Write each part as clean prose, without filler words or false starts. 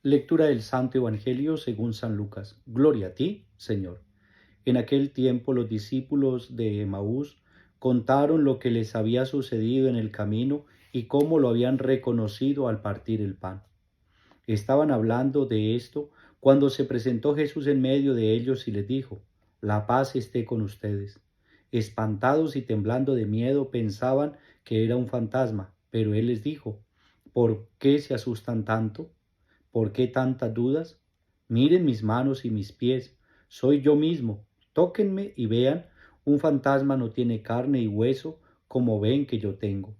Lectura del Santo Evangelio según San Lucas. Gloria a ti, Señor. En aquel tiempo los discípulos de Emaús contaron lo que les había sucedido en el camino y cómo lo habían reconocido al partir el pan. Estaban hablando de esto cuando se presentó Jesús en medio de ellos y les dijo: La paz esté con ustedes. Espantados y temblando de miedo pensaban que era un fantasma, pero él les dijo: ¿Por qué se asustan tanto? ¿Por qué tantas dudas? Miren mis manos y mis pies, soy yo mismo. Tóquenme y vean, un fantasma no tiene carne y hueso como ven que yo tengo.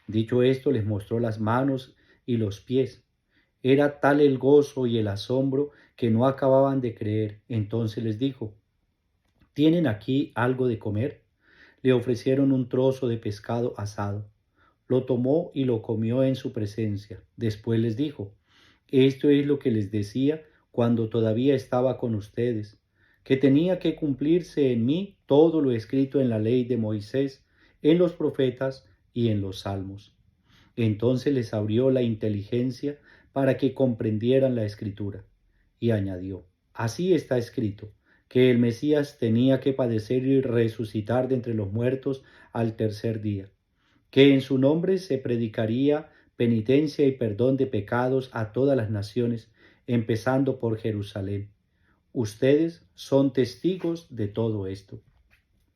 Dicho esto, les mostró las manos y los pies. Era tal el gozo y el asombro que no acababan de creer. Entonces les dijo: ¿Tienen aquí algo de comer? Le ofrecieron un trozo de pescado asado. Lo tomó y lo comió en su presencia. Después les dijo: Esto es lo que les decía cuando todavía estaba con ustedes, que tenía que cumplirse en mí todo lo escrito en la ley de Moisés, en los profetas y en los salmos. Entonces les abrió la inteligencia para que comprendieran la escritura. Y añadió: Así está escrito, que el Mesías tenía que padecer y resucitar de entre los muertos al tercer día, que en su nombre se predicaría penitencia y perdón de pecados a todas las naciones, empezando por Jerusalén. Ustedes son testigos de todo esto.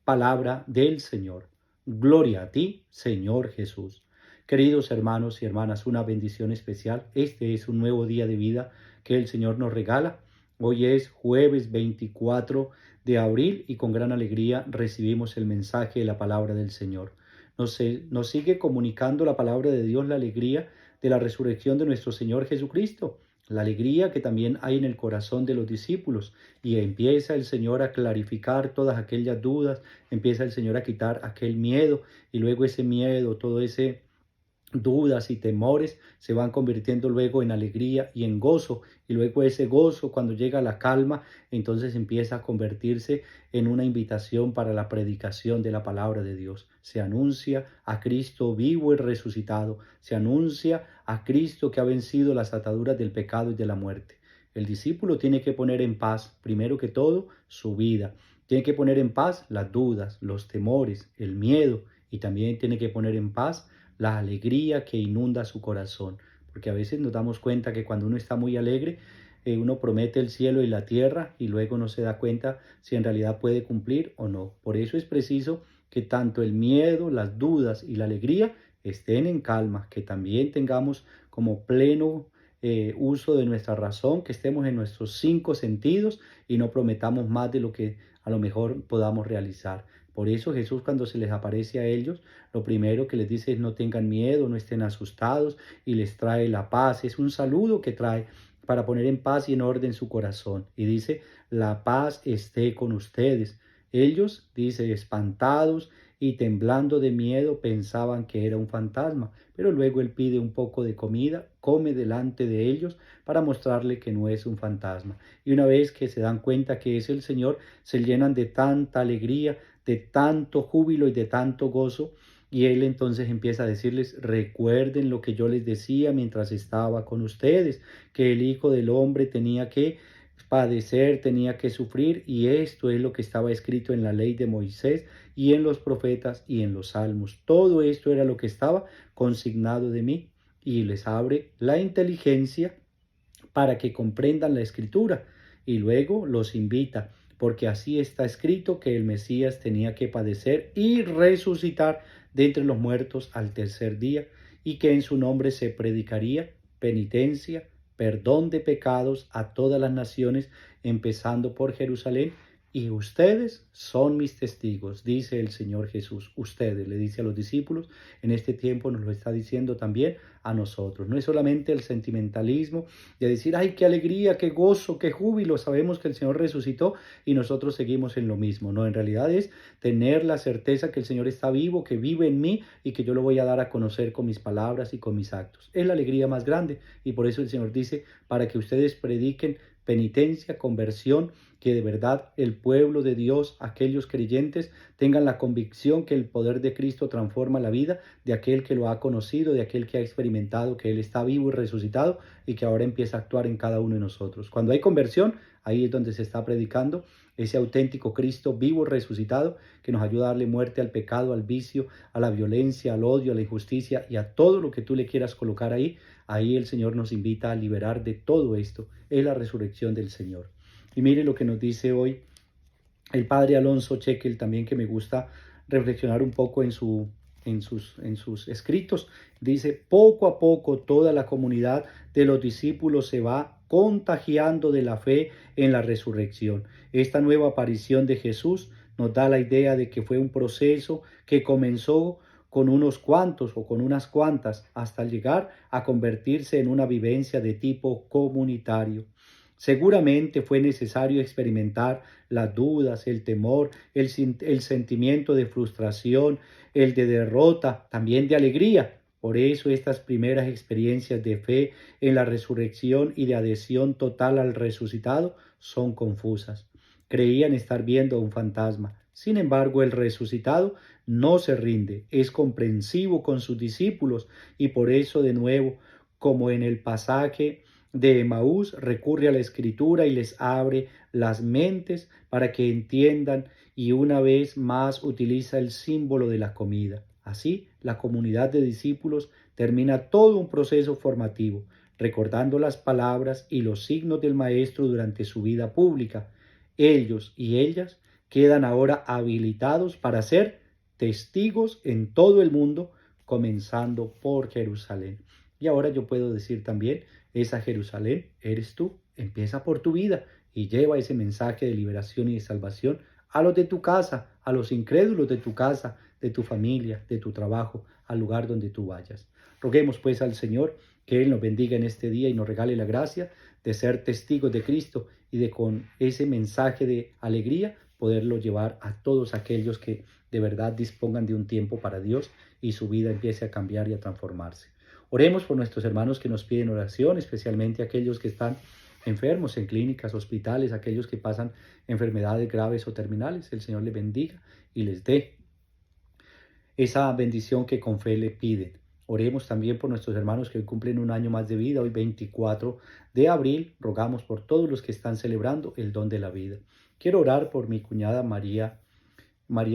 Palabra del Señor. Gloria a ti, Señor Jesús. Queridos hermanos y hermanas, una bendición especial. Este es un nuevo día de vida que el Señor nos regala. Hoy es jueves 24 de abril y con gran alegría recibimos el mensaje de la palabra del Señor. Nos sigue comunicando la palabra de Dios la alegría de la resurrección de nuestro Señor Jesucristo, la alegría que también hay en el corazón de los discípulos, y empieza el Señor a clarificar todas aquellas dudas, empieza el Señor a quitar aquel miedo, y luego ese miedo, todo ese dudas y temores se van convirtiendo luego en alegría y en gozo, y luego ese gozo, cuando llega la calma, entonces empieza a convertirse en una invitación para la predicación de la palabra de Dios. Se anuncia a Cristo vivo y resucitado, se anuncia a Cristo que ha vencido las ataduras del pecado y de la muerte. El discípulo tiene que poner en paz, primero que todo, su vida. Tiene que poner en paz las dudas, los temores, el miedo, y también tiene que poner en paz la alegría que inunda su corazón, porque a veces nos damos cuenta que cuando uno está muy alegre, uno promete el cielo y la tierra y luego no se da cuenta si en realidad puede cumplir o no. Por eso es preciso que tanto el miedo, las dudas y la alegría estén en calma, que también tengamos como pleno uso de nuestra razón, que estemos en nuestros cinco sentidos y no prometamos más de lo que a lo mejor podamos realizar. Por eso Jesús, cuando se les aparece a ellos, lo primero que les dice es: no tengan miedo, no estén asustados, y les trae la paz. Es un saludo que trae para poner en paz y en orden su corazón. Y dice: la paz esté con ustedes. Ellos, dice, espantados y temblando de miedo, pensaban que era un fantasma, pero luego él pide un poco de comida, come delante de ellos para mostrarle que no es un fantasma. Y una vez que se dan cuenta que es el Señor, se llenan de tanta alegría, de tanto júbilo y de tanto gozo, y él entonces empieza a decirles: recuerden lo que yo les decía mientras estaba con ustedes, que el Hijo del Hombre tenía que padecer, tenía que sufrir, y esto es lo que estaba escrito en la ley de Moisés y en los profetas y en los salmos. Todo esto era lo que estaba consignado de mí, y les abre la inteligencia para que comprendan la escritura, y luego los invita, porque así está escrito que el Mesías tenía que padecer y resucitar de entre los muertos al tercer día, y que en su nombre se predicaría penitencia, perdón de pecados a todas las naciones, empezando por Jerusalén. Y ustedes son mis testigos, dice el Señor Jesús. Ustedes, le dice a los discípulos, en este tiempo nos lo está diciendo también a nosotros. No es solamente el sentimentalismo de decir: ay, qué alegría, qué gozo, qué júbilo, sabemos que el Señor resucitó y nosotros seguimos en lo mismo. No, en realidad es tener la certeza que el Señor está vivo, que vive en mí y que yo lo voy a dar a conocer con mis palabras y con mis actos. Es la alegría más grande, y por eso el Señor dice: para que ustedes prediquen penitencia, conversión, que de verdad el pueblo de Dios, aquellos creyentes, tengan la convicción que el poder de Cristo transforma la vida, de aquel que lo ha conocido, de aquel que ha experimentado que Él está vivo y resucitado y que ahora empieza a actuar en cada uno de nosotros. Cuando hay conversión, ahí es donde se está predicando ese auténtico Cristo vivo y resucitado que nos ayuda a darle muerte al pecado, al vicio, a la violencia, al odio, a la injusticia y a todo lo que tú le quieras colocar ahí. Ahí el Señor nos invita a liberar de todo esto. Es la resurrección del Señor. Y mire lo que nos dice hoy el padre Alonso Chequel, también, que me gusta reflexionar un poco en sus escritos. Dice: poco a poco toda la comunidad de los discípulos se va contagiando de la fe en la resurrección. Esta nueva aparición de Jesús nos da la idea de que fue un proceso que comenzó con unos cuantos o con unas cuantas hasta llegar a convertirse en una vivencia de tipo comunitario. Seguramente fue necesario experimentar las dudas, el temor, el sentimiento de frustración, el de derrota, también de alegría. Por eso estas primeras experiencias de fe en la resurrección y de adhesión total al resucitado son confusas. Creían estar viendo a un fantasma. Sin embargo, el resucitado no se rinde, es comprensivo con sus discípulos y por eso, de nuevo, como en el pasaje de Emaús, recurre a la Escritura y les abre las mentes para que entiendan, y una vez más utiliza el símbolo de la comida. Así, la comunidad de discípulos termina todo un proceso formativo, recordando las palabras y los signos del Maestro durante su vida pública. Ellos y ellas quedan ahora habilitados para ser testigos en todo el mundo, comenzando por Jerusalén. Y ahora yo puedo decir también: esa Jerusalén eres tú. Empieza por tu vida y lleva ese mensaje de liberación y de salvación a los de tu casa, a los incrédulos de tu casa, de tu familia, de tu trabajo, al lugar donde tú vayas. Roguemos pues al Señor que Él nos bendiga en este día y nos regale la gracia de ser testigos de Cristo y de, con ese mensaje de alegría, poderlo llevar a todos aquellos que de verdad dispongan de un tiempo para Dios y su vida empiece a cambiar y a transformarse. Oremos por nuestros hermanos que nos piden oración, especialmente aquellos que están enfermos en clínicas, hospitales, aquellos que pasan enfermedades graves o terminales. El Señor les bendiga y les dé esa bendición que con fe le piden. Oremos también por nuestros hermanos que hoy cumplen un año más de vida, hoy 24 de abril. Rogamos por todos los que están celebrando el don de la vida. Quiero orar por mi cuñada María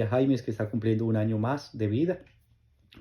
Jaimes, que está cumpliendo un año más de vida.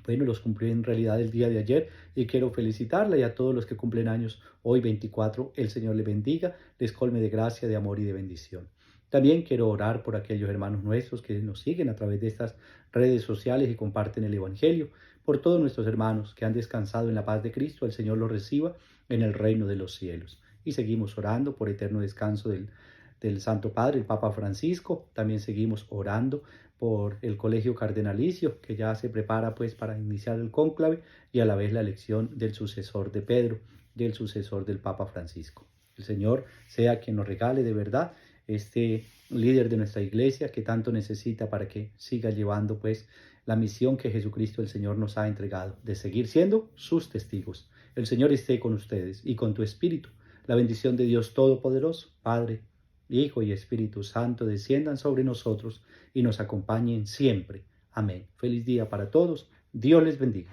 Bueno, los cumplí en realidad el día de ayer y quiero felicitarla, y a todos los que cumplen años hoy 24, el Señor les bendiga, les colme de gracia, de amor y de bendición. También quiero orar por aquellos hermanos nuestros que nos siguen a través de estas redes sociales y comparten el Evangelio, por todos nuestros hermanos que han descansado en la paz de Cristo. El Señor los reciba en el reino de los cielos. Y seguimos orando por eterno descanso del Santo Padre, el Papa Francisco. También seguimos orando por el Colegio Cardenalicio, que ya se prepara pues para iniciar el cónclave y a la vez la elección del sucesor de Pedro, del sucesor del Papa Francisco. El Señor sea quien nos regale de verdad este líder de nuestra iglesia que tanto necesita para que siga llevando pues la misión que Jesucristo el Señor nos ha entregado, de seguir siendo sus testigos. El Señor esté con ustedes y con tu espíritu. La bendición de Dios Todopoderoso, Padre, Hijo y Espíritu Santo, desciendan sobre nosotros y nos acompañen siempre. Amén. Feliz día para todos. Dios les bendiga.